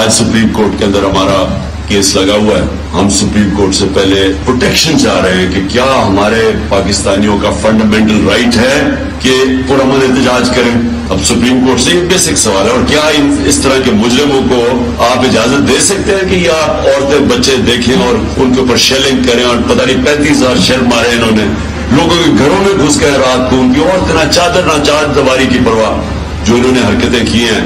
आज supreme court के अंदर हमारा केस लगा हुआ है। हम सुप्रीम कोर्ट से पहले प्रोटेक्शन चाह रहे हैं कि क्या हमारे पाकिस्तानियों का फंडामेंटल राइट है कि पुरअमन एहतजाज करें। अब सुप्रीम कोर्ट से ये बेसिक सवाल है, और क्या इस तरह के मुजरिमों को आप इजाजत दे सकते हैं कि या औरतें बच्चे देखें और उनके ऊपर शेलिंग करें, और पता नहीं 35,000 शेल मारे इन्होंने, लोगों के घरों में घुस गए रात को, उनकी औरतें ना चादर ना चारदीवारी की परवाह, जो इन्होंने हरकतें की हैं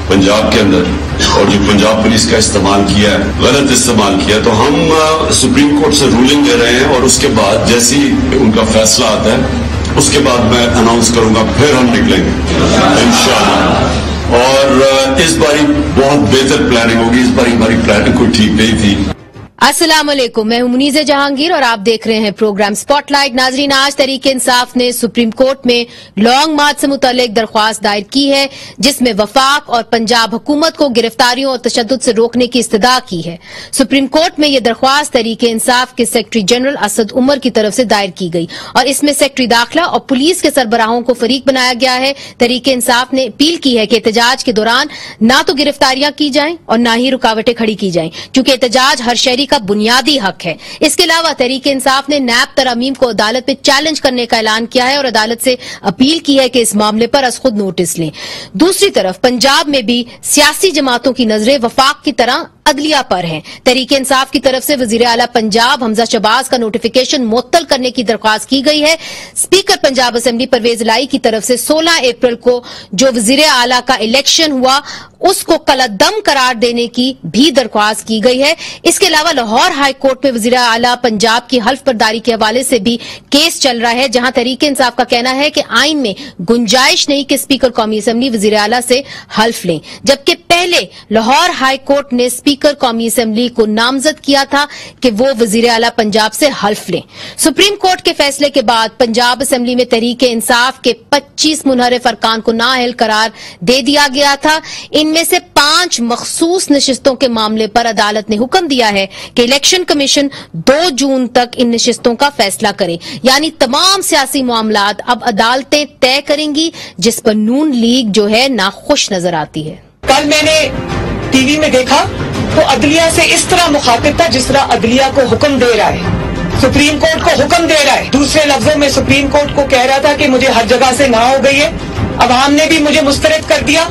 पंजाब के अंदर, और जो पंजाब पुलिस का इस्तेमाल किया है, गलत इस्तेमाल किया। तो हम सुप्रीम कोर्ट से रूलिंग ले रहे हैं, और उसके बाद जैसे ही उनका फैसला आता है उसके बाद मैं अनाउंस करूंगा, फिर हम निकलेंगे इंशाअल्लाह। और इस बारी बहुत बेहतर प्लानिंग होगी। इस बारी हमारी प्लानिंग कोई ठीक नहीं थी। अस्सलाम वालेकुम, मैं हूं मुनीज़ जहांगीर और आप देख रहे हैं प्रोग्राम स्पॉटलाइट। नाजरीन, आज तहरीक इंसाफ ने सुप्रीम कोर्ट में लॉन्ग मार्च से मुतालिक दरख्वास्त दायर की है, जिसमें वफाक और पंजाब हुकूमत को गिरफ्तारियों और तशद्दुद से रोकने की इस्तदा की है। सुप्रीम कोर्ट में यह दरख्वास्त तहरीक इंसाफ के सेक्रेटरी जनरल असद उमर की तरफ से दायर की गई, और इसमें सेक्रेटरी दाखिला और पुलिस के सरबराहों को फरीक बनाया गया है। तहरीक इंसाफ ने अपील की है कि एहतजाज के दौरान ना तो गिरफ्तारियां की जाएं और ना ही रुकावटें खड़ी की जाएं, क्योंकि एहतजाज हर शहरी का बुनियादी हक है। इसके अलावा तहरीक इंसाफ ने नैब तरमीम को अदालत में चैलेंज करने का ऐलान किया है और अदालत से अपील की है कि इस मामले पर अज खुद नोटिस लें। दूसरी तरफ पंजाब में भी सियासी जमातों की नजरें वफाक की तरह अदलिया पर हैं। तहरीक इंसाफ की तरफ से वजीर आला पंजाब हमजा शहबाज का नोटिफिकेशन मुअत्तल करने की दरख्वास्त की गई है। स्पीकर पंजाब असेंबली परवेज लाई की तरफ से 16 अप्रैल को जो वजीर आला का इलेक्शन हुआ उसको कलअदम करार देने की भी दरख्वास्त की गई है। इसके अलावा लाहौर हाई कोर्ट में वजीर आला पंजाब की हल्फ बर्दारी के हवाले से भी केस चल रहा है, जहां तहरीक इंसाफ का कहना है कि आइन में गुंजाइश नहीं कि स्पीकर कौमी असेंबली वजीर आला से हल्फ लें, जबकि पहले लाहौर हाई कोर्ट ने स्पीकर कौमी असेंबली को नामजद किया था कि वो वजीर आला पंजाब से हल्फ लें। सुप्रीम कोर्ट के फैसले के बाद पंजाब असेंबली में तहरीक इंसाफ के 25 मुनहरिफ अरकान को नाअहल करार दे दिया गया था। इनमें से 5 मखसूस नशिस्तों के मामले पर अदालत ने हुक्म दिया है कि इलेक्शन कमीशन 2 जून तक इन नशिस्तों का फैसला करे, यानी तमाम सियासी मामलात अब अदालतें तय करेंगी, जिस पर नून लीग जो है नाखुश नजर आती है। कल मैंने टीवी में देखा तो अदलिया से इस तरह मुखातिब था जिस तरह अदलिया को हुक्म दे रहा है, सुप्रीम कोर्ट को हुक्म दे रहा है। दूसरे लफ्जों में सुप्रीम कोर्ट को कह रहा था कि मुझे हर जगह से ना हो गई है, अवाम ने भी मुझे मुस्तरद कर दिया,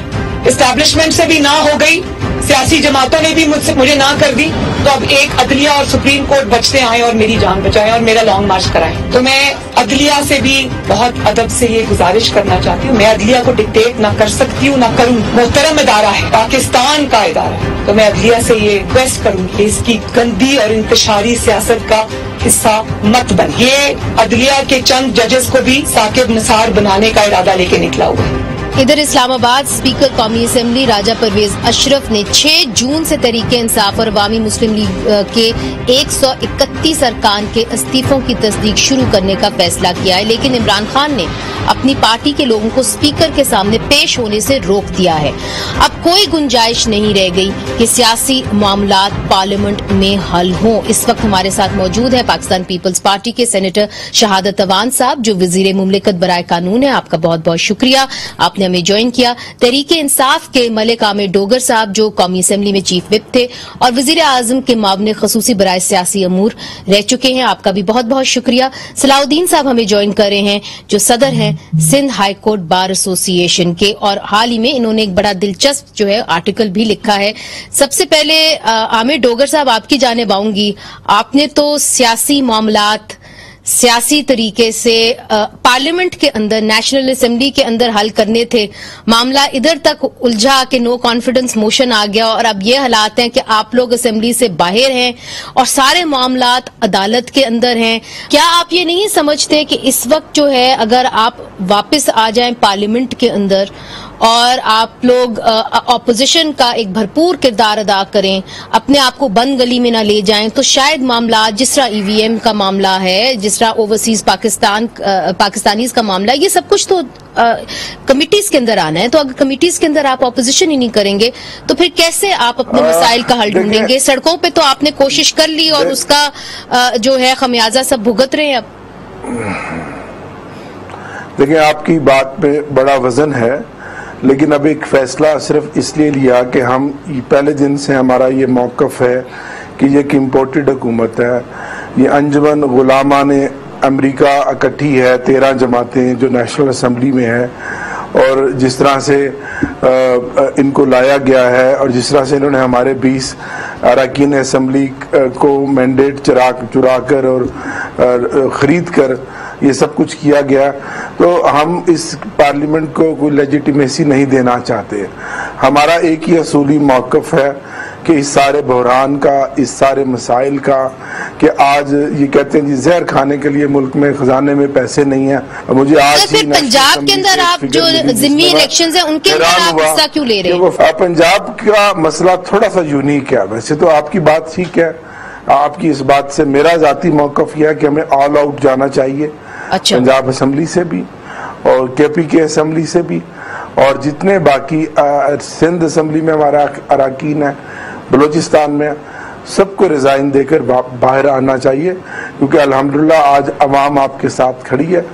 एस्टैब्लिशमेंट से भी ना हो गई, सियासी जमातों ने भी मुझे ना कर दी, तो अब एक अदलिया और सुप्रीम कोर्ट बचते आए और मेरी जान बचाएं और मेरा लॉन्ग मार्च कराएं। तो मैं अदलिया से भी बहुत अदब से ये गुजारिश करना चाहती हूँ, मैं अदलिया को डिक्टेट ना कर सकती हूँ ना करूँ, मोहतरम इदारा है, पाकिस्तान का इदारा है, तो मैं अदलिया से ये रिक्वेस्ट करूंगी कि इसकी गंदी और इंतशारी सियासत का हिस्सा मत बन। ये अदलिया के चंद जजेस को भी साकिब निसार बनाने का इरादा लेके निकला हुआ है। इधर इस्लामाबाद स्पीकर कौमी असेंबली राजा परवेज अशरफ ने 6 जून से तहरीक इंसाफ और अवामी मुस्लिम लीग के 131 अरकान के इस्तीफों की तस्दीक शुरू करने का फैसला किया है, लेकिन इमरान खान ने अपनी पार्टी के लोगों को स्पीकर के सामने पेश होने से रोक दिया है। अब कोई गुंजाइश नहीं रह गई कि सियासी मामलात पार्लियामेंट में हल हों। इस वक्त हमारे साथ मौजूद है पाकिस्तान पीपल्स पार्टी के सेनेटर शहादत अवान साहब, जो वजीर मुमलिकत बराए कानून है। आपका बहुत बहुत शुक्रिया, आपने हमें ज्वाइन किया। तहरीक इंसाफ के मलिक आमिर डोगर साहब, जो कौमी असेंबली में चीफ विप थे और वजीर आजम के मामले खसूसी बराए सियासी अमूर रह चुके हैं, आपका भी बहुत बहुत शुक्रिया। सलाउद्दीन साहब हमें ज्वाइन कर रहे हैं, जो सदर हैं Sindh high court bar association के, और हाल ही में इन्होंने एक बड़ा दिलचस्प जो है आर्टिकल भी लिखा है। सबसे पहले आमिर डोगर साहब, आपकी जानिब आऊंगी। आपने तो सियासी मामलात सियासी तरीके से पार्लियामेंट के अंदर, नेशनल असेंबली के अंदर हल करने थे, मामला इधर तक उलझा कि नो कॉन्फिडेंस मोशन आ गया, और अब ये हालात हैं कि आप लोग असेंबली से बाहर हैं और सारे मामलात अदालत के अंदर हैं। क्या आप ये नहीं समझते कि इस वक्त जो है, अगर आप वापस आ जाएं पार्लियामेंट के अंदर और आप लोग ऑपोजिशन का एक भरपूर किरदार अदा करें, अपने आप को बंद गली में ना ले जाएं, तो शायद मामला जिस तरह ईवीएम का मामला है, जिस तरह ओवरसीज पाकिस्तानीज का मामला, ये सब कुछ तो कमिटीज के अंदर आना है। तो अगर कमिटीज के अंदर आप ऑपोजिशन ही नहीं करेंगे तो फिर कैसे आप अपने मसाइल का हल ढूंढेंगे? सड़कों पे तो आपने कोशिश कर ली और उसका जो है खमियाजा सब भुगत रहे हैं। अब देखिए, आपकी बात में बड़ा वजन है, लेकिन अब एक फैसला सिर्फ इसलिए लिया कि हम पहले दिन से हमारा ये मौक़िफ़ है कि ये एक इम्पोर्टेड हुकूमत है। ये अंजुमन गुलामान अमेरिका इकट्ठी है, 13 जमातें जो नेशनल असम्बली में है, और जिस तरह से इनको लाया गया है और जिस तरह से इन्होंने हमारे 20 अरकान असम्बली को मैंडेट चुरा कर और ख़रीद कर ये सब कुछ किया गया, तो हम इस पार्लियामेंट को कोई लेजिटिमेसी नहीं देना चाहते। हमारा एक ही असूली मौक़िफ़ है कि इस सारे बहरान का, इस सारे मसाइल का, कि आज ये कहते हैं जी जहर खाने के लिए मुल्क में खजाने में पैसे नहीं है। मुझे आज तो फिर पंजाब के अंदर आप जो ज़िम्मी इलेक्शंस हैं उनके अंदर आप हिस्सा क्यों ले रहे हैं? पंजाब का मसला थोड़ा सा यूनिक है। वैसे तो आपकी बात ठीक है, आपकी इस बात से मेरा जाती मौक़िफ़ यह है कि हमें ऑल आउट जाना चाहिए। अच्छा। पंजाब असम्बली से भी और KPK असम्बली से भी, और जितने बाकी सिंध असम्बली में हमारा अरकान है, बलूचिस्तान में, सबको रिज़ाइन देकर बाहर आना चाहिए, क्योंकि अल्हम्दुलिल्लाह आज अवाम आपके साथ खड़ी है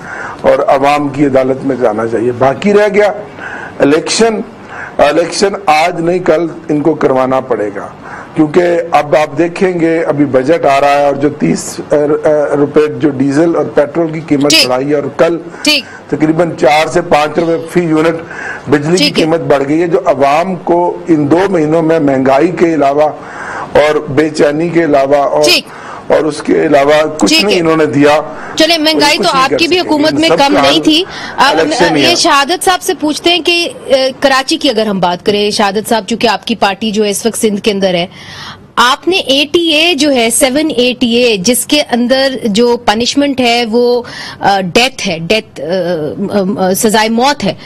और अवाम की अदालत में जाना चाहिए। बाकी रह गया इलेक्शन आज नहीं कल इनको करवाना पड़ेगा, क्योंकि अब आप देखेंगे अभी बजट आ रहा है और जो 30 रुपए जो डीजल और पेट्रोल की कीमत बढ़ाई है, और कल तकरीबन 4 से 5 रुपए फी यूनिट बिजली की कीमत बढ़ गई है, जो अवाम को इन 2 महीनों में महंगाई के अलावा और बेचैनी के अलावा और उसके अलावा कुछ नहीं इन्होंने दिया। चले, महंगाई तो आपकी भी हुकूमत में कम नहीं थी। अब ये शहादत साहब से पूछते हैं कि कराची की अगर हम बात करें, शहादत साहब चूंकि आपकी पार्टी जो है इस वक्त सिंध के अंदर है, आपने ATA जो है 7 ATA जिसके अंदर जो पनिशमेंट है वो डेथ है, सजाए मौत है,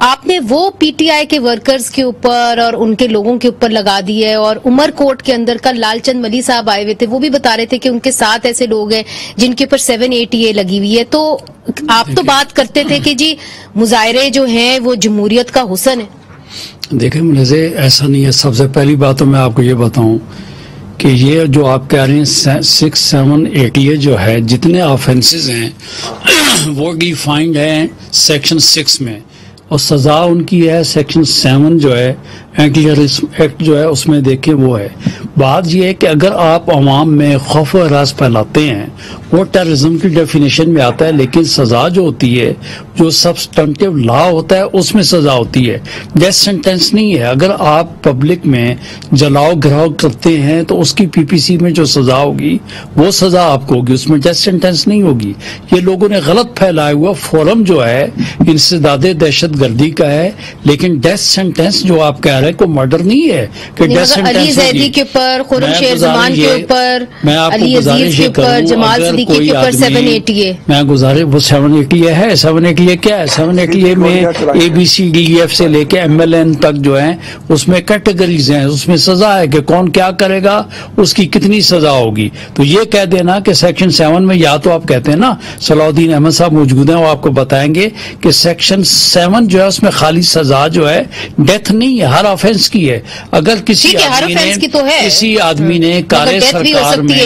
आपने वो PTI के वर्कर्स के ऊपर और उनके लोगों के ऊपर लगा दी है। और उमरकोट के अंदर कल लालचंद मली साहब आए हुए थे, वो भी बता रहे थे कि उनके साथ ऐसे लोग हैं जिनके ऊपर 7 ATA लगी हुई है। तो आप तो बात करते थे कि जी मुजाहरे जो हैं वो जमहूरियत का हुस्न है। देखिए मुझे ऐसा नहीं है। सबसे पहली बात तो मैं आपको ये बताऊं कि ये जो आप कह रहे हैं 6, 7 ATA जो है, जितने ऑफेंसेस हैं वो डिफाइंड है सेक्शन 6 में, और सजा उनकी है सेक्शन 7 जो है एंटी टेररिज्म एक्ट जो है उसमें देखें वो है। बात यह है कि अगर आप अवाम में खौफ व हरास फैलाते हैं वो टेररिज्म की डेफिनेशन में आता है, लेकिन सजा जो होती है, जो सब्सटेंटिव लॉ होता है उसमें सजा होती है, डेथ सेंटेंस नहीं है। अगर आप पब्लिक में जलाओ गिराव करते हैं तो उसकी PPC में जो सजा होगी वो सजा आपको होगी, उसमें डेथ सेंटेंस नहीं होगी। ये लोगों ने गलत फैलाया हुआ फोरम जो है इंसदादे दहशत गर्दी का है, लेकिन डेथ सेंटेंस जो आप कह रहे हैं को मर्डर नहीं है कि डेथ सेंटेंस अली जैदी के ऊपर, खुर्रम शेर जमान के ऊपर, मैं आपको गुजारिश ये करूं, अगर कोई आदमी, मैं गुजारिश, वो 7 ATA है। 7 ATA क्या है? 7 ATA में ABCDEF से लेके MLN तक जो है उसमें कैटेगरीज हैं, उसमें सजा है कि कौन क्या करेगा, उसकी कितनी सजा होगी। तो ये कह देना कि सेक्शन 7 में, या तो आप कहते हैं ना, सलाउद्दीन अहमद साहब मौजूद हैं, वो आपको बताएंगे कि सेक्शन 7 जो है उसमें खाली सजा जो है डेथ नहीं है, हर ऑफेंस की है। अगर किसी आदमी ने कार्य सरकार में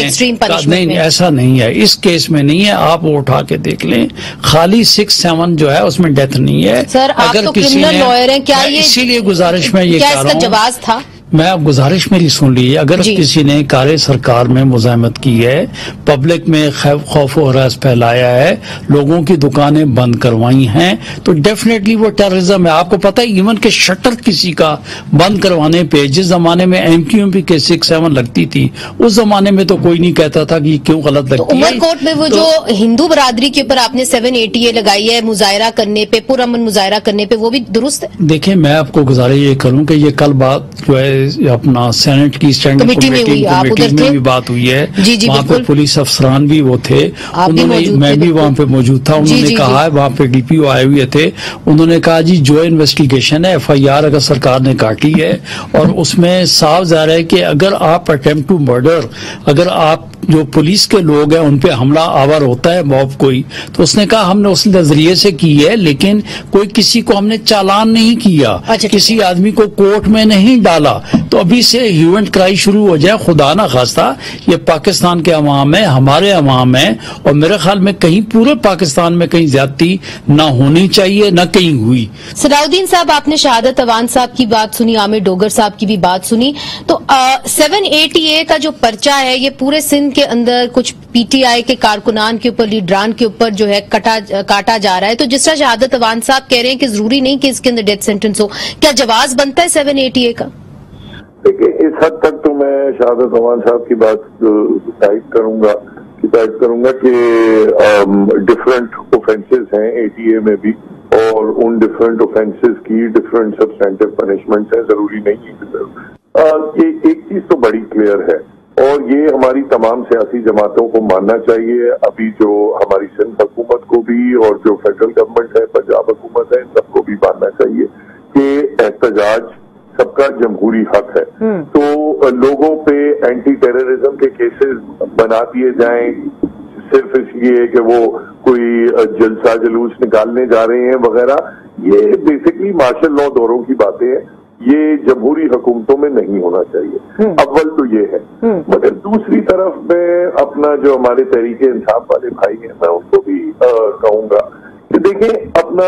नहीं, ऐसा नहीं है, इस केस में नहीं है, आप वो उठा के देख लें, खाली 6, 7 जो है उसमें डेथ नहीं है। सर, अगर तो किसी ने लॉयर हैं, क्या ये इसीलिए गुजारिश में ये कह रहा हूं, जवाब था, मैं अब गुजारिश मेरी सुन लीजिए, अगर किसी ने कार्य सरकार में मुजाहमत की है, पब्लिक में खौफ व हरास फैलाया है, लोगों की दुकानें बंद करवाई हैं, तो डेफिनेटली वो टेररिज्म है। आपको पता है इवन के शटर किसी का बंद करवाने पे, जिस जमाने में MQMP के 6, 7 लगती थी, उस जमाने में तो कोई नहीं कहता था कि क्यों गलत लगती है। उमरकोट में वो जो हिंदू बरादरी के ऊपर आपने 7 ATA लगाई है मुजाहरा करने पे, पुरअमन मुजाहरा करने पे, वो भी दुरुस्त है? देखिए, मैं आपको गुजारिश ये करूँ कि ये कल बात जो है अपना सेनेट की स्टैंडिंग कमेटी में भी बात हुई है, वहाँ पे पुलिस अफसरान भी वो थे, उन्होंने, मैं भी वहाँ पे मौजूद था, उन्होंने कहा है, वहाँ पे DPO आए हुए थे, उन्होंने कहा जी जो इन्वेस्टिगेशन है FIR अगर सरकार ने काटी है और उसमें साफ ज़ाहिर है कि अगर आप अटेम्प्ट टू मर्डर, अगर आप जो पुलिस के लोग हैं उन पे हमला आवर होता है मॉब कोई, तो उसने कहा हमने उस नजरिए से की है, लेकिन कोई किसी को हमने चालान नहीं किया, किसी आदमी को कोर्ट में नहीं डाला। तो अभी से ह्यू एंड क्राई शुरू हो जाए, खुदा ना खास्ता ये पाकिस्तान के अवाम है, हमारे अवाम है, और मेरे ख्याल में कहीं पूरे पाकिस्तान में कहीं ज्यादती ना होनी चाहिए, ना कहीं हुई। सलाउद्दीन साहब, आपने शहादत अवान साहब की बात सुनी, आमिर डोगर साहब की भी बात सुनी, तो 780A का जो पर्चा है ये पूरे सिंध के अंदर कुछ पीटीआई के कारकुनान के ऊपर, लीडरान के ऊपर जो है काटा जा रहा है। तो जिस तरह शहादत अवान साहब कह रहे हैं कि जरूरी नहीं कि इसके अंदर डेथ सेंटेंस हो, क्या जवाज बनता है 780A का? देखिए, इस हद तक तो मैं शहादत अवान साहब की बात टाइप करूंगा कि डिफरेंट ऑफेंसेस हैं ATA में भी, और उन डिफरेंट ऑफेंसेस की डिफरेंट सब्सटेंटिव पनिशमेंट्स हैं, जरूरी नहीं है। ये एक चीज तो बड़ी क्लियर है, और ये हमारी तमाम सियासी जमातों को मानना चाहिए, अभी जो हमारी सिंध हुकूमत को भी और जो फेडरल गवर्नमेंट है, पंजाब हुकूमत है, इन सबको भी मानना चाहिए कि एहतजाज सबका जमहूरी हक है। तो लोगों पे एंटी टेररिज्म के केसेस बना दिए जाएं सिर्फ इसलिए कि वो कोई जलसा जुलूस निकालने जा रहे हैं वगैरह, ये बेसिकली मार्शल लॉ दौरों की बातें हैं, ये जमहूरी हुकूमतों में नहीं होना चाहिए। अव्वल तो ये है, मगर दूसरी तरफ मैं अपना जो हमारे तहरीके इंसाफ वाले भाई हैं, मैं उनको भी कहूंगा कि देखें, अपना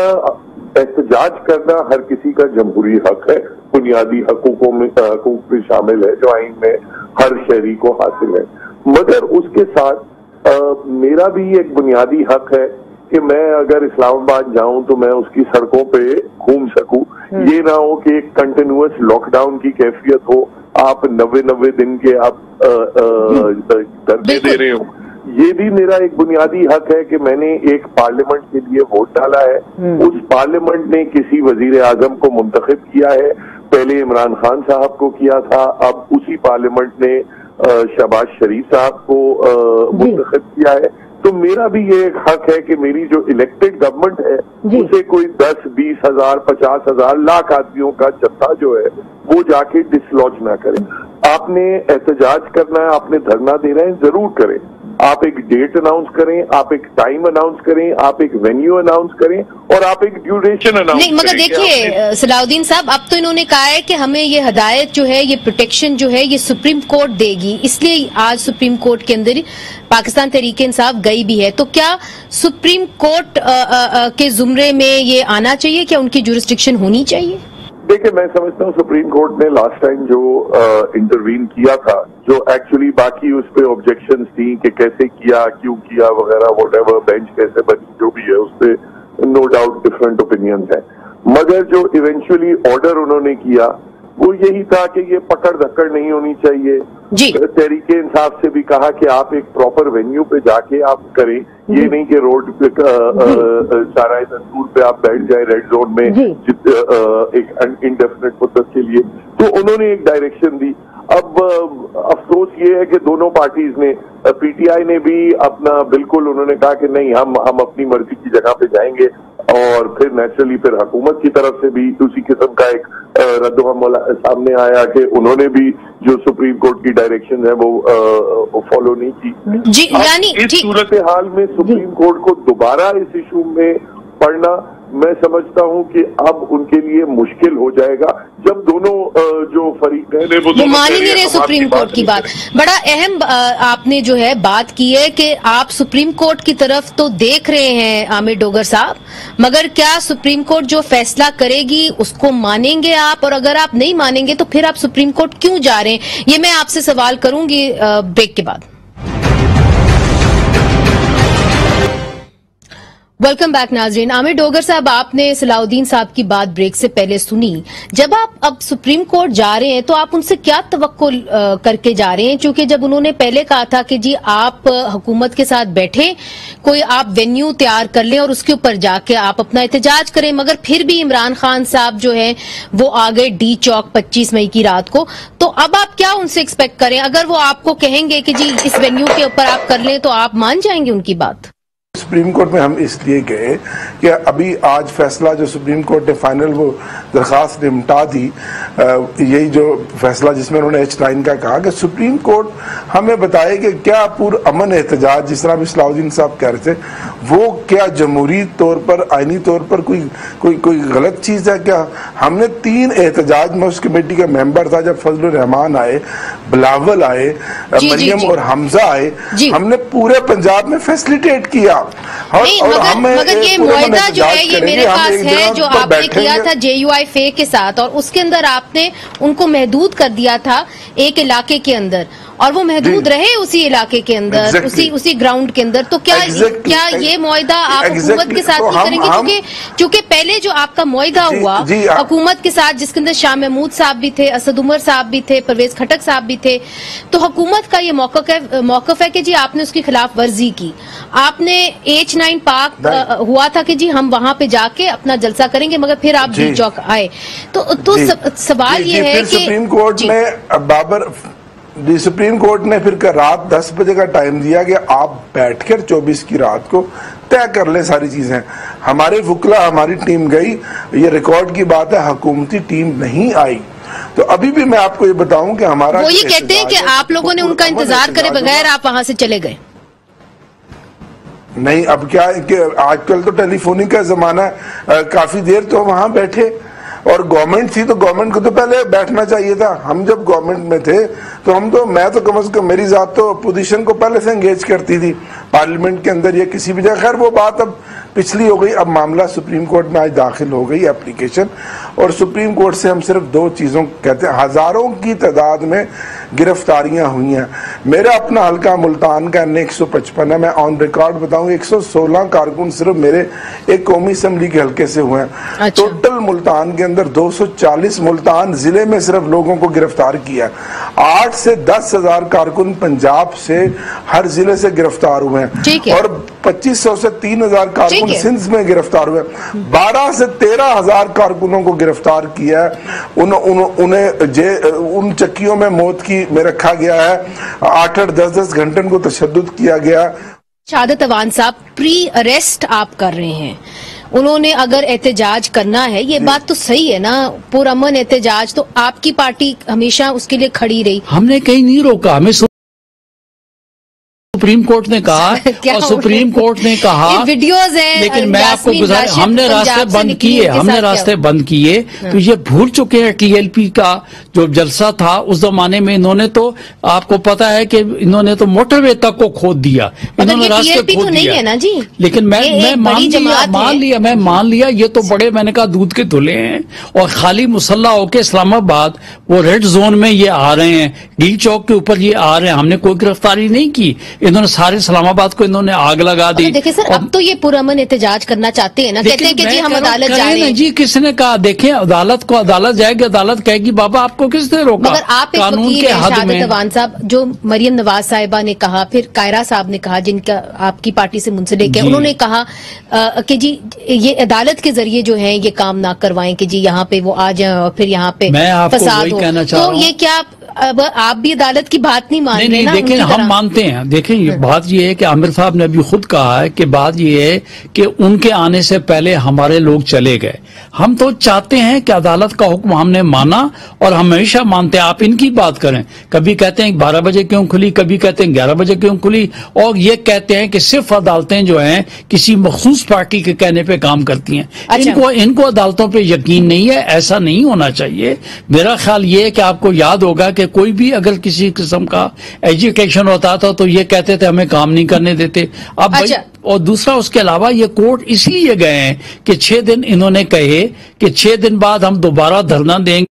एहतजाज करना हर किसी का जमहूरी हक है, बुनियादी हकूकों में हकूक भी शामिल है जो आइन में हर शहरी को हासिल है। मगर उसके साथ मेरा भी एक बुनियादी हक है कि मैं अगर इस्लामाबाद जाऊं तो मैं उसकी सड़कों पे घूम सकूं। ये ना हो कि एक कंटिन्यूअस लॉकडाउन की कैफियत हो, आप 90 दिन के आप धरने दे रहे हो। ये भी मेरा एक बुनियादी हक है कि मैंने एक पार्लियामेंट के लिए वोट डाला है, उस पार्लियामेंट ने किसी वजीर आजम को मुंतखब किया है, पहले इमरान खान साहब को किया था, अब उसी पार्लियामेंट ने शहबाज शरीफ साहब को मुंतखब किया है। तो मेरा भी ये एक हक है कि मेरी जो इलेक्टेड गवर्नमेंट है उसे कोई 10, 20 हजार, 50 हजार, लाख आदमियों का जत्था जो है वो जाके डिसलॉज ना करे। आपने एहतजाज करना है, आपने धरना देना है, जरूर करें। आप एक डेट अनाउंस करें, आप एक टाइम अनाउंस करें, आप एक वेन्यू अनाउंस करें, और आप एक ड्यूरेशन अनाउंस नहीं, मगर देखिए सलाउद्दीन साहब, अब तो इन्होंने कहा है कि हमें ये हदायत जो है, ये प्रोटेक्शन जो है, ये सुप्रीम कोर्ट देगी, इसलिए आज सुप्रीम कोर्ट के अंदर पाकिस्तान तहरीके इंसाफ गई भी है। तो क्या सुप्रीम कोर्ट के जुमरे में ये आना चाहिए, क्या उनकी जुरिस्डिक्शन होनी चाहिए? देखिए, मैं समझता हूँ सुप्रीम कोर्ट ने लास्ट टाइम जो इंटरवीन किया था, जो एक्चुअली बाकी उस पे ऑब्जेक्शंस थी कि कैसे किया, क्यों किया वगैरह, व्हाटएवर, बेंच कैसे बनी, जो भी है, उस पे नो डाउट डिफरेंट ओपिनियंस हैं। मगर जो इवेंचुअली ऑर्डर उन्होंने किया वो यही था कि ये पकड़ धक्कड़ नहीं होनी चाहिए। तहरीके इंसाफ से भी कहा कि आप एक प्रॉपर वेन्यू पे जाके आप करें, ये नहीं कि रोड पे चाराय दस्तूर पे आप बैठ जाए रेड जोन में एक इंडेफिनिट मुद्दत के लिए। तो उन्होंने एक डायरेक्शन दी। अब अफसोस ये है कि दोनों पार्टीज ने, पीटीआई ने भी अपना बिल्कुल उन्होंने कहा कि नहीं, हम अपनी मर्जी की जगह पे जाएंगे, और फिर नेचुरली फिर हुकूमत की तरफ से भी उसी किस्म का एक रद्द-ओ-अमल सामने आया कि उन्होंने भी जो सुप्रीम कोर्ट की डायरेक्शन है वो फॉलो नहीं की। जी, यानी इस सूरत हाल में सुप्रीम कोर्ट को दोबारा इस इशू में पढ़ना, मैं समझता हूं कि अब उनके लिए मुश्किल हो जाएगा, जब दोनों जो फरीक हैं वो मान ही नहीं रहे सुप्रीम कोर्ट की बात। बड़ा अहम आपने जो है बात की है कि आप सुप्रीम कोर्ट की तरफ तो देख रहे हैं आमिर डोगर साहब, मगर क्या सुप्रीम कोर्ट जो फैसला करेगी उसको मानेंगे आप? और अगर आप नहीं मानेंगे तो फिर आप सुप्रीम कोर्ट क्यों जा रहे हैं? ये मैं आपसे सवाल करूंगी ब्रेक के बाद। वेलकम बैक नाजरीन। आमिर डोगर साहब, आपने सलाउद्दीन साहब की बात ब्रेक से पहले सुनी। जब आप अब सुप्रीम कोर्ट जा रहे हैं तो आप उनसे क्या तवक्को करके जा रहे हैं? क्योंकि जब उन्होंने पहले कहा था कि जी आप हुकूमत के साथ बैठे, कोई आप वेन्यू तैयार कर लें और उसके ऊपर जाके आप अपना एहतजाज करें, मगर फिर भी इमरान खान साहब जो है वो आ गए डी चौक 25 मई की रात को। तो अब आप क्या उनसे एक्सपेक्ट करें? अगर वो आपको कहेंगे कि जी इस वेन्यू के ऊपर आप कर लें, तो आप मान जाएंगे उनकी बात? सुप्रीम कोर्ट में हम इसलिए गए कि अभी आज फैसला जो सुप्रीम कोर्ट ने फाइनल वो दरखास्त निपटा दी, यही जो फैसला जिसमें उन्होंने H9 का कहा कि सुप्रीम कोर्ट हमें बताए कि क्या पूर्व अमन एहतजाज जिस तरह भी सलाउद्दीन साहब कह रहे थे वो क्या जमहूरी तौर पर आईनी तौर पर कोई गलत चीज है क्या? हमने 3 एहतजाज में उस कमेटी का मेंबर था, जब फजलुर रहमान आए, बिलावल आए, मरियम और हमजा आए, हमने पूरे पंजाब में फैसिलिटेट किया। मगर ये मुआहदा जो है ये मेरे पास है जो आपने किया था JUIFA के साथ, और उसके अंदर आपने उनको महदूद कर दिया था एक इलाके के अंदर, और वो महदूद रहे उसी इलाके के अंदर, उसी ग्राउंड के अंदर। तो क्या ये मुआहदा आप हुकूमत के साथ नहीं करेंगे? क्योंकि पहले जो आपका मुआहदा हुआ हुकूमत के साथ, जिसके अंदर शाह महमूद साहब भी थे, असद उमर साहब भी थे, परवेज खटक साहब भी थे, तो हुकूमत का ये मौकफ है कि जी आपने उसकी खिलाफ वर्जी की। आपने H9 पाक हुआ था कि जी हम वहां पे जाके अपना जलसा करेंगे, मगर फिर आप जी चौक आए। तो सवाल ये है कि सुप्रीम कोर्ट ने सुप्रीम कोर्ट ने फिर रात 10 बजे का टाइम दिया कि आप बैठकर 24 की रात को तय कर ले सारी चीजें। हमारे वुकला, हमारी टीम गई, ये रिकॉर्ड की बात है, हुकूमती टीम नहीं आई। तो अभी भी मैं आपको ये बताऊं कि हमारा वो ये कहते हैं कि आप लोगों ने उनका इंतजार करे बगैर आप वहां से चले गए। नहीं, अब क्या है कि आजकल तो टेलीफोनिक का जमाना है, काफी देर तो वहां बैठे, और गवर्नमेंट थी तो गवर्नमेंट को तो पहले बैठना चाहिए था। हम जब गवर्नमेंट में थे तो मैं तो कम से कम मेरी जात तो अपोजिशन को पहले से एंगेज करती थी पार्लियामेंट के अंदर या किसी भी जगह। खैर वो बात अब पिछली हो गई। अब मामला सुप्रीम कोर्ट में आज दाखिल हो गई एप्लीकेशन, और सुप्रीम कोर्ट से हम सिर्फ 2 चीजों कहते हैं। हजारों की तादाद में गिरफ्तारियां हुई हैं। मेरा अपना हल्का मुल्तान का N155 है, मैं ऑन रिकॉर्ड बताऊं 116 कारकुन सिर्फ मेरे एक कौमी असम्बली के हल्के से हुए हैं। अच्छा। टोटल मुल्तान के अंदर 240 मुल्तान जिले में सिर्फ लोगों को गिरफ्तार किया। 8 से 10 हजार कारकुन पंजाब से हर जिले से गिरफ्तार हुए हैं, और 2500 से 3000 कारकुन सिंध में गिरफ्तार हुए। 12 से 13 हजार कारकुनों को गिरफ्तार किया है। उन्हें उन चक्कियों में मौत की में रखा गया है। 8-8, 10-10 घंटे को तशद्दुद किया गया। शहादत अवान साहब, प्री अरेस्ट आप कर रहे हैं, उन्होंने अगर एहतजाज करना है, ये बात तो सही है ना, पुरअमन एहतजाज, तो आपकी पार्टी हमेशा उसके लिए खड़ी रही। हमने कहीं नहीं रोका, हमें सुप्रीम कोर्ट ने कहा और सुप्रीम कोर्ट ने कहा वीडियोज हैं, लेकिन मैं आपको गुजारिश, हमने रास्ते बंद किए, हमने रास्ते बंद किए। तो ये भूल चुके हैं TLP का जो जलसा था उस जमाने में, इन्होंने तो आपको पता है कि इन्होंने तो मोटरवे तक को खोद दिया, इन्होंने रास्ते खोद दिया। है ना जी, लेकिन मैं मान लिया ये तो बड़े, मैंने कहा दूध के धुले हैं, और खाली मुसल्ला होके इस्लामाबाद वो रेड जोन में ये आ रहे हैं, डील चौक के ऊपर ये आ रहे हैं। हमने कोई गिरफ्तारी नहीं की, इन्होंने सारे इस्लामाबाद को इन्होंने आग लगा दी। देखिए सर, अब तो ये पुरअमन एहतजाज करना चाहते हैं ना, कहते हैं कि जी हम अदालत जा रहे हैं। जी किसने कहा? देखें, अदालत को अदालत जाएगी, अदालत कहेगी बाबा आपको किसने रोका? मगर आप कानून के हद में। अवान साहब, जो मरियम नवाज साहिबा ने कहा, फिर कायरा साहब ने कहा, जिनका आपकी पार्टी से मुंसलिक है, उन्होंने कहा कि जी ये अदालत के जरिए जो है ये काम ना करवाएं कि जी यहाँ पे वो आ जाए और फिर यहाँ पे फसाद हो। तो ये क्या अब आप भी अदालत की बात नहीं मान रहे? नहीं, देखें हम मानते हैं। देखें ये बात ये है कि आमिर साहब ने अभी खुद कहा है कि बात ये है कि उनके आने से पहले हमारे लोग चले गए। हम तो चाहते हैं कि अदालत का हुक्म हमने माना और हमेशा मानते हैं। आप इनकी बात करें, कभी कहते हैं 12 बजे क्यों खुली, कभी कहते हैं 11 बजे क्यों खुली, और ये कहते हैं कि सिर्फ अदालतें जो हैं किसी मखसूस पार्टी के कहने पे काम करती हैं। अच्छा। इनको अदालतों पे यकीन नहीं है, ऐसा नहीं होना चाहिए। मेरा ख्याल ये है कि आपको याद होगा कि कोई भी अगर किसी किस्म का एजुकेशन होता था तो ये कहते थे हमें काम नहीं करने देते। अब अच्छा। और दूसरा उसके अलावा ये कोर्ट इसलिए गए हैं कि 6 दिन इन्होंने कहे कि 6 दिन बाद हम दोबारा धरना देंगे,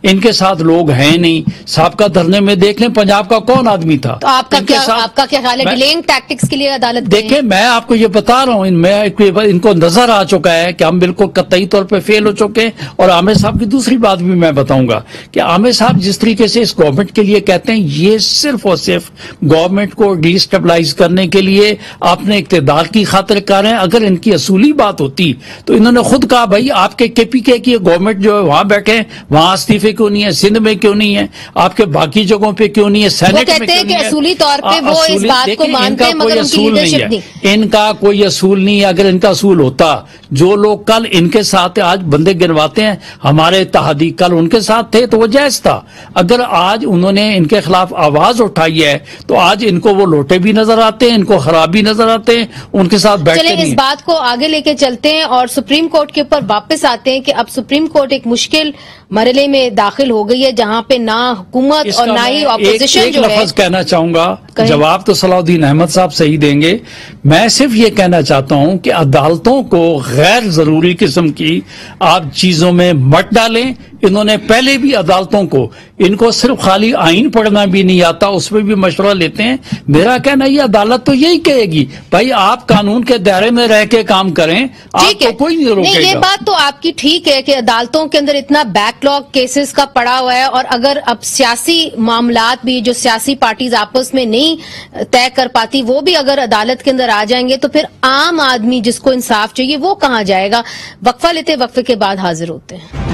इनके साथ लोग हैं नहीं। साहब का धरने में देख लें पंजाब का कौन आदमी था। तो आपका क्या ख्याल है डिलेइंग टैक्टिक्स के लिए अदालत? देखिए मैं आपको ये बता रहा हूँ, इनको नजर आ चुका है कि हम बिल्कुल कतई तौर पे फेल हो चुके हैं। और आमिर साहब की दूसरी बात भी मैं बताऊंगा कि आमिर साहब जिस तरीके से इस गवर्नमेंट के लिए कहते हैं, ये सिर्फ और सिर्फ गवर्नमेंट को डिस्टेबलाइज करने के लिए अपने इक्तदार की खातिर कर रहे हैं। अगर इनकी असूली बात होती तो इन्होंने खुद कहा भाई आपके KPK की गवर्नमेंट जो है वहां बैठे वहां इस्तीफे क्यों नहीं है? सिंध में क्यों नहीं है? आपके बाकी जगहों पे क्यों नहीं है? सेनेट में कहते हैं कि असूली तौर पे वो इस बात को मानते हैं, मगर उनकी लीडरशिप नहीं। इनका कोई असूल नहीं है। अगर इनका असूल होता, जो लोग कल इनके साथ आज बंदे गिनवाते हैं हमारे इत्तेहादी, कल उनके साथ थे तो वो जायज था। अगर आज उन्होंने इनके खिलाफ आवाज उठाई है तो आज इनको वो लोटे भी नजर आते हैं, इनको खराब भी नजर आते हैं, उनके साथ बैठते नहीं। चलें इस बात को आगे लेके चलते हैं और सुप्रीम कोर्ट के ऊपर वापस आते हैं कि अब सुप्रीम कोर्ट एक मुश्किल मरहले में दाखिल हो गई है, जहां पे ना हुकूमत और ना ही ऑपोजिशन जो है। लफ्ज कहना चाहूंगा, जवाब तो सलाउद्दीन अहमद साहब सही देंगे। मैं सिर्फ ये कहना चाहता हूं कि अदालतों को गैर जरूरी किस्म की आप चीजों में मत डालें। इन्होंने पहले भी अदालतों को, इनको सिर्फ खाली आइन पढ़ना भी नहीं आता, उसमें भी मशवरा लेते हैं। मेरा कहना ये अदालत तो यही कहेगी, भाई आप कानून के दायरे में रह के काम करें, आपको कोई नहीं रोकेगा। नहीं, ये बात तो आपकी ठीक है कि अदालतों के अंदर इतना बैकलॉग केसेस का पड़ा हुआ है, और अगर अब सियासी मामलात भी जो सियासी पार्टीज आपस में नहीं तय कर पाती, वो भी अगर अदालत के अंदर आ जाएंगे तो फिर आम आदमी जिसको इंसाफ चाहिए वो कहां जाएगा? वक्फा लेते, वक्फे के बाद हाजिर होते हैं।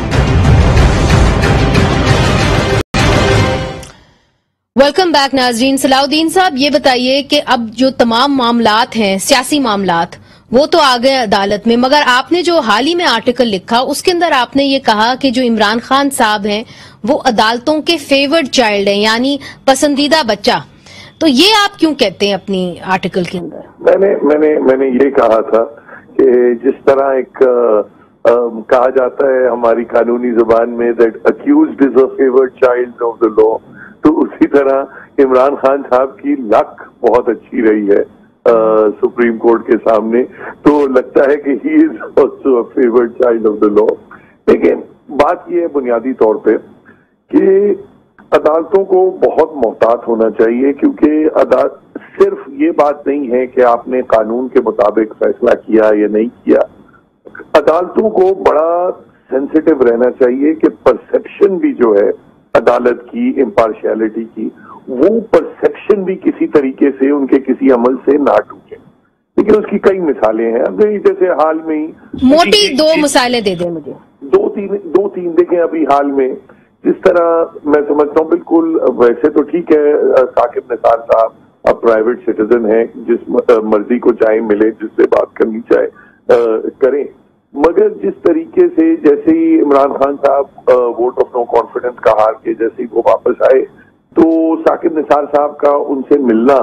वेलकम बैक नाजरीन। सलाउद्दीन साहब ये बताइए कि अब जो तमाम मामलात हैं, सियासी मामलात, वो तो आ गए अदालत में, मगर आपने जो हाल ही में आर्टिकल लिखा उसके अंदर आपने ये कहा कि जो इमरान खान साहब हैं वो अदालतों के फेवर्ड चाइल्ड हैं, यानी पसंदीदा बच्चा। तो ये आप क्यों कहते हैं अपनी आर्टिकल के अंदर? मैंने ये कहा था कि जिस तरह एक कहा जाता है हमारी कानूनी जुबान में that accused is a favoured child of the law, तो उसी तरह इमरान खान साहब की लक बहुत अच्छी रही है सुप्रीम कोर्ट के सामने, तो लगता है कि he is also a favoured child of the law. लेकिन बात यह है बुनियादी तौर पे कि अदालतों को बहुत मोहतात होना चाहिए, क्योंकि अदालत सिर्फ ये बात नहीं है कि आपने कानून के मुताबिक फैसला किया या नहीं किया। अदालतों को बड़ा सेंसिटिव रहना चाहिए कि परसेप्शन भी जो है अदालत की इम्पार्शियलिटी की, वो परसेप्शन भी किसी तरीके से उनके किसी अमल से ना टूटे। लेकिन उसकी कई मिसालें हैं। अब जैसे हाल में ही मोटी दो मिसालें दे दें मुझे। दो तीन देखें अभी हाल में, जिस तरह मैं समझता हूँ बिल्कुल वैसे तो ठीक है साकिब निसार साहब अब प्राइवेट सिटीजन है, जिस मर्जी को चाहे मिले, जिससे बात करनी चाहे करें, मगर जिस तरीके से जैसे ही इमरान खान साहब वोट ऑफ नो कॉन्फिडेंस का हार के जैसे ही वो वापस आए, तो साकिब निसार साहब का उनसे मिलना,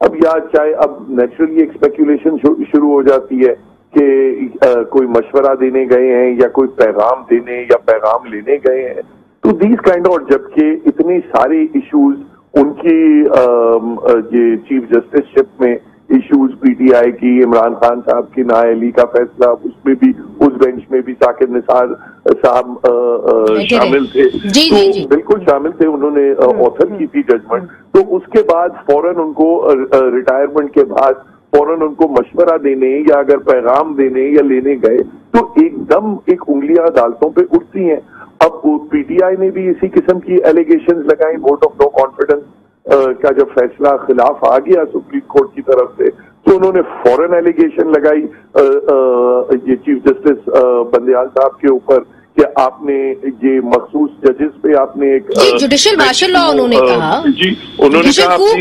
अब या चाहे अब नेचुरली एक स्पेकुलेशन शुरू हो जाती है कि कोई मशवरा देने गए हैं या कोई पैगाम देने या पैगाम लेने गए हैं, तो दीज काइंड ऑफ, जबकि इतने सारे इश्यूज उनकी ये चीफ जस्टिसशिप में इश्यूज पीटीआई की, इमरान खान साहब की नाअहली का फैसला, उसमें भी उस बेंच में भी साकिब निसार साहब शामिल थे, तो बिल्कुल शामिल थे, उन्होंने ऑथर की थी जजमेंट। तो उसके बाद फौरन उनको रिटायरमेंट के बाद फौरन उनको मशवरा देने या अगर पैगाम देने या लेने गए तो एकदम एक उंगलियां अदालतों पे उठती हैं। अब पीटीआई ने भी इसी किस्म की एलिगेशंस लगाई, वोट ऑफ नो कॉन्फिडेंस का जब फैसला खिलाफ आ गया सुप्रीम कोर्ट की तरफ से, तो उन्होंने फौरन एलिगेशन लगाई ये चीफ जस्टिस बंदयाल साहब के ऊपर कि आपने ये मखसूस जजेस पे आपने एक जुडिशियल मार्शल लॉ उन्होंने कहा, जी उन्होंने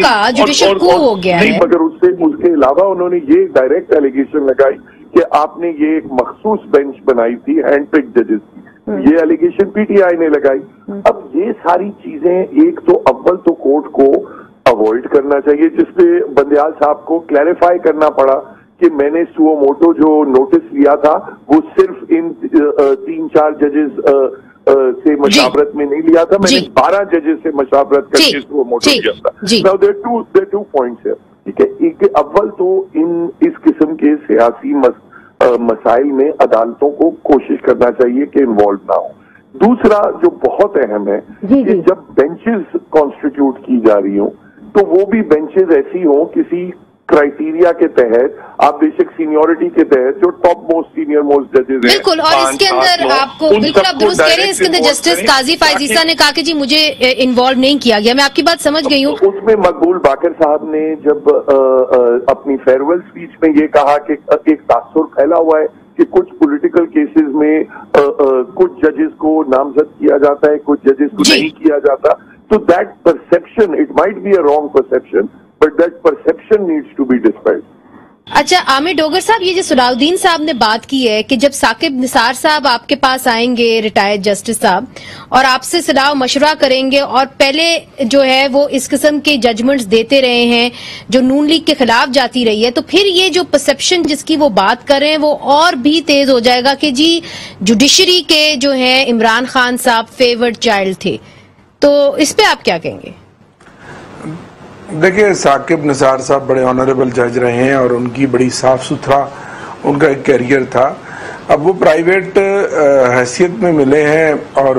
कहा जुडिशियल कू हो गया है। मगर उसके अलावा उन्होंने ये डायरेक्ट एलिगेशन लगाई कि आपने ये एक मखसूस बेंच बनाई थी हैंड पिक जजेस की, ये एलिगेशन पीटीआई ने लगाई। अब ये सारी चीजें एक तो अव्वल तो कोर्ट को अवॉइड करना चाहिए, जिसपे बंदयाल साहब को क्लैरिफाई करना पड़ा कि मैंने सुओ मोटो जो नोटिस लिया था वो सिर्फ इन 3-4 जजेस से मशावरत में नहीं लिया था, मैंने 12 जजेस से मशावरत करके सुओ मोटो लिया था। नाउ देयर टू पॉइंट्स है, ठीक है। एक अव्वल तो इस किस्म के सियासी मसाइल में अदालतों को कोशिश करना चाहिए कि इन्वॉल्व ना हो। दूसरा जो बहुत अहम है कि जब बेंचेस कॉन्स्टिट्यूट की जा रही हो तो वो भी बेंचेस ऐसी हो किसी क्राइटेरिया के तहत, आप बेशक सीनियोरिटी के तहत जो टॉप मोस्ट सीनियर मोस्ट जजेस हैं, बिल्कुल, और इसके अंदर आपको बिल्कुल आप दुरुस्त कह रहे हैं, इसके अंदर जस्टिस काजी फायज ईसा ने कहा कि जी मुझे इन्वॉल्व नहीं किया गया। मैं आपकी बात समझ गई हूँ। उसमें मकबूल बाकर साहब ने जब अपनी फेयरवेल स्पीच में ये कहा कि एक तासुर फैला हुआ है कि कुछ पॉलिटिकल केसेस में कुछ जजेस को नामजद किया जाता है, कुछ जजेस को नहीं किया जाता। तो that perception, it might be a wrong perception, but that perception needs to be dispelled. अच्छा आमिर डोगर साहब, ये जो सलाउद्दीन साहब ने बात की है कि जब साकिब निसार साहब आपके पास आएंगे, रिटायर्ड जस्टिस साहब, और आपसे सलाह मशवरा करेंगे, और पहले जो है वो इस किस्म के जजमेंट्स देते रहे हैं जो नून लीग के खिलाफ जाती रही है, तो फिर ये जो परसेप्शन जिसकी वो बात कर रहे हैं वो और भी तेज हो जाएगा कि जी जुडिशरी के जो है इमरान खान साहब फेवर्ड चाइल्ड थे। तो इस पे आप क्या कहेंगे? देखिए, साकिब निसार साहब बड़े ऑनरेबल जज रहे हैं और उनकी बड़ी साफ सुथरा उनका एक कैरियर था। अब वो प्राइवेट हैसियत में मिले हैं और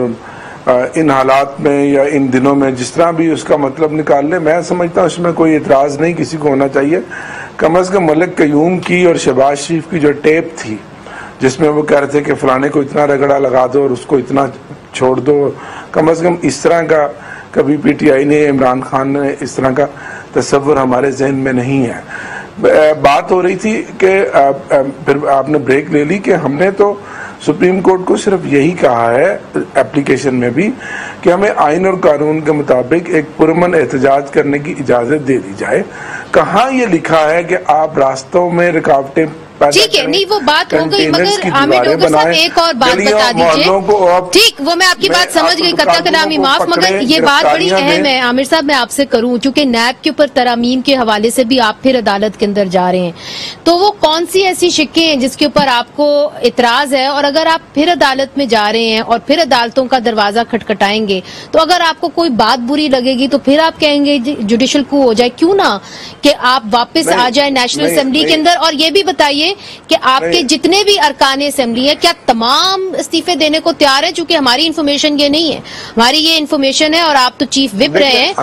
इन हालात में या इन दिनों में जिस तरह भी उसका मतलब निकाल ले, मैं समझता हूँ इसमें कोई इतराज नहीं किसी को होना चाहिए। कम से कम मलिक कयूम की और शहबाज शरीफ की जो टेप थी जिसमें वो कह रहे थे कि फलाने को इतना रगड़ा लगा दो और उसको इतना छोड़ दो, कम से कम इस तरह का कभी पीटीआई ने, इमरान खान ने इस तरह का तस्वर हमारे जहन में नहीं है। बात हो रही थी कि फिर आपने ब्रेक ले ली कि हमने तो सुप्रीम कोर्ट को सिर्फ यही कहा है एप्लीकेशन में भी कि हमें आइन और कानून के मुताबिक एक पुरअमन एहतजाज करने की इजाजत दे दी जाए। कहाँ ये लिखा है कि आप रास्तों में रुकावटें? ठीक है, नहीं वो बात हो गई, मगर आमिर डोगर साहब एक और बात बता दीजिए। ठीक, वो मैं आपकी बात समझ गई, कत्ता कलामी माफ, मगर ये बात बड़ी अहम है आमिर साहब, मैं आपसे करूं, क्योंकि नैब के ऊपर तरामीम के हवाले से भी आप फिर अदालत के अंदर जा रहे हैं, तो वो कौन सी ऐसी शिक्के हैं जिसके ऊपर आपको इतराज है? और अगर आप फिर अदालत में जा रहे हैं और फिर अदालतों का दरवाजा खटखटाएंगे, तो अगर आपको कोई बात बुरी लगेगी तो फिर आप कहेंगे जुडिशल कू हो जाए, क्यों ना कि आप वापस आ जाए नेशनल असेंबली के अंदर। और ये भी बताइए कि आपके जितने भी अरकान असेंबली है क्या तमाम इस्तीफे देने को तैयार है? चूंकि हमारी इन्फॉर्मेशन ये नहीं है, हमारी ये इन्फॉर्मेशन है और आप तो चीफ विप रहे हैं।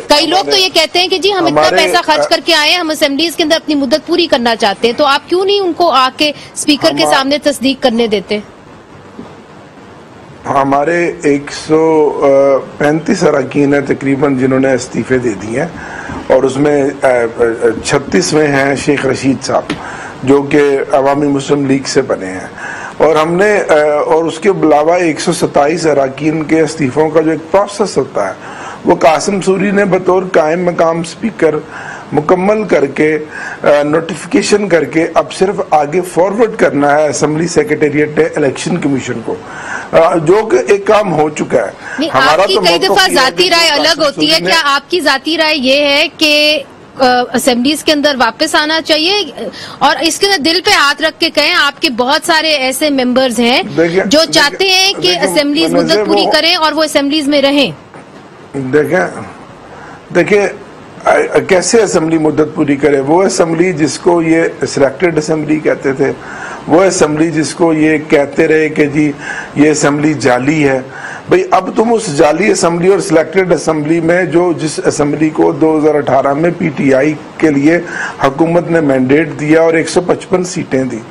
कई लोग तो ये कहते हैं कि जी हम इतना पैसा खर्च करके आए हैं, हम असेंबलीज के अंदर अपनी मुद्दत पूरी करना चाहते हैं, तो आप क्यों नहीं उनको आके स्पीकर के सामने तस्दीक करने देते? हमारे 135 अरकान है तकरीबन जिन्होंने इस्तीफे दे दिए हैं, और उसमें 36वें हैं शेख रशीद साहब जो कि अवामी मुस्लिम लीग से बने हैं, और हमने और उसके अलावा 127 अरकान के इस्तीफों का जो एक प्रोसेस होता है वो कासिम सूरी ने बतौर कायम मकाम स्पीकर मुकम्मल करके नोटिफिकेशन करके अब सिर्फ आगे फॉरवर्ड करना है असेंबली सेक्रेटेरिएट इलेक्शन कमीशन को, जो कि एक काम हो चुका है। हमारा आपकी तो कई दफा जाती राय अलग होती है, क्या आपकी जाती राय ये है कि असेंबलीज के अंदर वापस आना चाहिए? और इसके अंदर दिल पे हाथ रख के कहें, आपके बहुत सारे ऐसे मेंबर्स हैं जो चाहते हैं कि असेंबलीज मुद्दत पूरी करें और वो असेंबलीज में रहें। देखिए कैसे असेंबली मुद्दत पूरी करे? वो असेंबली जिसको ये सिलेक्टेड असेंबली कहते थे, वो असेंबली जिसको ये कहते रहे कि जी ये असेंबली जाली है, भाई अब तुम उस जाली असेंबली और सिलेक्टेड असेंबली में जो जिस असेंबली को 2018 में पीटीआई के लिए हुकूमत ने मैंडेट दिया और 155 सीटें दी,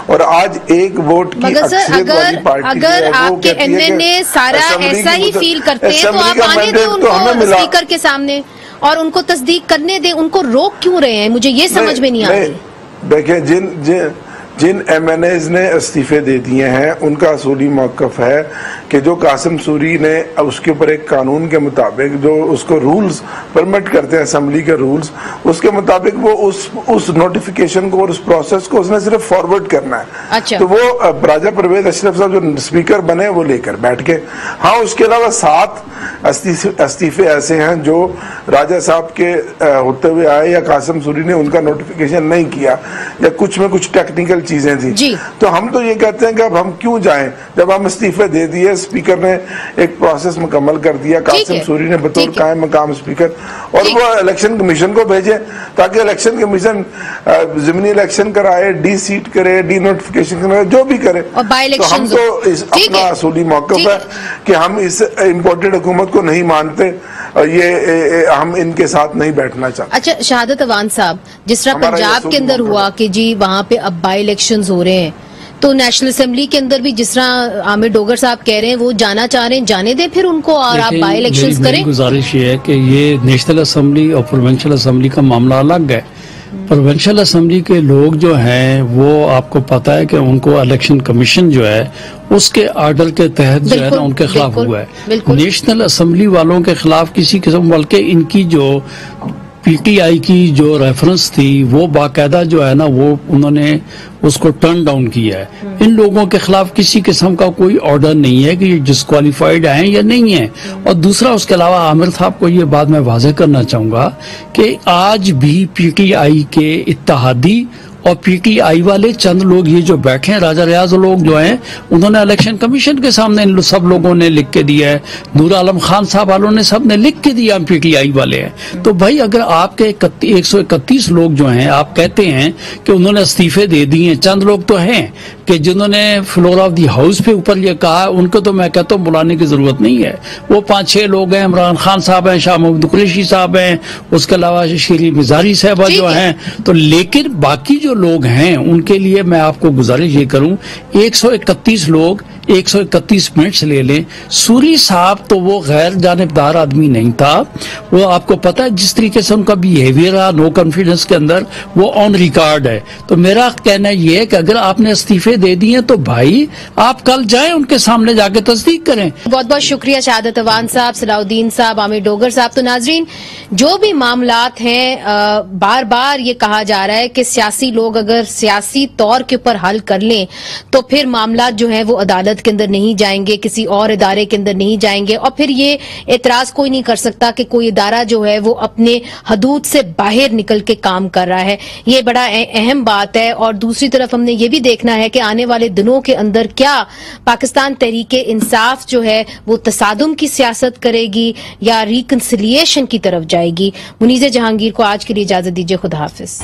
और आज एक वोट की अक्सरियत वाली पार्टी अगर आपके एमएनए सारा ऐसा ही फील करते हैं तो आप आने दें उनको स्पीकर के सामने और उनको तस्दीक करने दें, उनको रोक क्यों रहे हैं? मुझे ये समझ में नहीं आती। देखिए, जिन एमएनएज ने इस्तीफे दे दिए हैं उनका असूली मौक़िफ़ है कि जो कासिम सूरी ने उसके ऊपर एक कानून के मुताबिक जो उसको रूल्स परमिट करते हैं असेंबली के रूल्स, उसके मुताबिक वो उस नोटिफिकेशन को और उस प्रोसेस को उसने सिर्फ फॉरवर्ड करना है। अच्छा। तो वो राजा परवेज अशरफ साहब जो स्पीकर बने वो लेकर बैठ के, हाँ उसके अलावा 7 इस्तीफे ऐसे हैं जो राजा साहब के होते हुए आए या कासिम सूरी ने उनका नोटिफिकेशन नहीं किया या कुछ में कुछ टेक्निकल चीजें थी। तो हम तो ये कहते हैं कि अब हम क्यों जाएं जब हम इस्तीफे दे दिए, स्पीकर ने एक प्रोसेस मुकम्मल कर दिया, कासिम सूरी ने बतौर कायम मकाम स्पीकर, और वो इलेक्शन कमीशन को भेजे ताकि इलेक्शन कमीशन ज़मीनी इलेक्शन कराए, डी सीट करे, डी नोटिफिकेशन करे, जो भी करे। तो हम तो इस अपना असूली मौक़िफ़ है कि हम इस इम्पोर्टेड हुकूमत को नहीं मानते और ये हम इनके साथ नहीं बैठना चाहते। अच्छा शहादत अवान साहब, जिस तरह पंजाब के अंदर हुआ कि जी वहाँ पे अब बाई इलेक्शंस हो रहे हैं, तो नेशनल असेंबली के अंदर भी जिस तरह आमिर डोगर साहब कह रहे हैं वो जाना चाह रहे हैं, जाने दें फिर उनको और आप बाई इलेक्शंस करें। गुजारिश ये है कि ये नेशनल असेंबली और प्रोविंशियल असेंबली का मामला अलग है, प्रोविंशियल असेंबली के लोग जो हैं वो आपको पता है कि उनको इलेक्शन कमीशन जो है उसके ऑर्डर के तहत जो है ना उनके खिलाफ हुआ है। नेशनल असेंबली वालों के खिलाफ किसी किस्म, बल्कि इनकी जो पीटीआई की जो रेफरेंस थी वो बाकायदा जो है ना वो उन्होंने उसको टर्न डाउन किया है। इन लोगों के खिलाफ किसी किस्म का कोई ऑर्डर नहीं है कि ये डिस्क्वालीफाइड हैं या नहीं है। और दूसरा, उसके अलावा आमिर साहब को ये बात मैं वाज़ेह करना चाहूंगा कि आज भी पीटीआई के इत्तेहादी और पीटीआई वाले चंद लोग ये जो बैठे हैं, राजा रियाज लोग जो हैं, उन्होंने इलेक्शन कमीशन के सामने इन सब लोगों ने लिख के दिया है, नूर आलम खान साहब वालों ने सब ने लिख के दिया, हम पीटीआई वाले हैं। तो भाई अगर आपके 131 लोग जो हैं, आप कहते हैं कि उन्होंने इस्तीफे दे दिए, चंद लोग तो हैं कि जिन्होंने फ्लोर ऑफ दी हाउस पे ऊपर ये कहा, उनको तो मैं कहता हूँ बुलाने की जरूरत नहीं है। वो 5-6 लोग हैं, इमरान खान साहब हैं, शाह महमूद कुरैशी साहब हैं, उसके अलावा शीरी मिजारी साहबा जो हैं। तो लेकिन बाकी जो लोग हैं उनके लिए मैं आपको गुजारिश ये करूं, 131 लोग 131 मिनट्स ले लें। सूरी साहब तो वो गैर जानिबदार आदमी नहीं था, वो आपको पता है जिस तरीके से उनका बिहेवियर रहा नो कॉन्फिडेंस के अंदर, वो ऑन रिकॉर्ड है। तो मेरा कहना ये है कि अगर आपने इस्तीफे दे दिए तो भाई आप कल जाएं उनके सामने जाके तस्दीक करें। बहुत बहुत शुक्रिया शहादत अवान साहब, सलाउद्दीन साहब, आमिर डोगर साहब। तो नाजरीन, जो भी मामलात हैं, बार बार ये कहा जा रहा है कि सियासी लोग अगर सियासी तौर के ऊपर हल कर लें तो फिर मामलात जो है वो अदालत के अंदर नहीं जाएंगे, किसी और इदारे के अंदर नहीं जाएंगे, और फिर ये एतराज कोई नहीं कर सकता कि कोई इदारा जो है वो अपने हदूद से बाहर निकल के काम कर रहा है। ये बड़ा अहम बात है। और दूसरी तरफ हमने ये भी देखना है कि आने वाले दिनों के अंदर क्या पाकिस्तान तहरीके इंसाफ जो है वो तसादुम की सियासत करेगी या रिकंसिलिएशन की तरफ जाएगी। मुनीज़ जहांगीर को आज के लिए इजाजत दीजिए। खुदा हाफिज।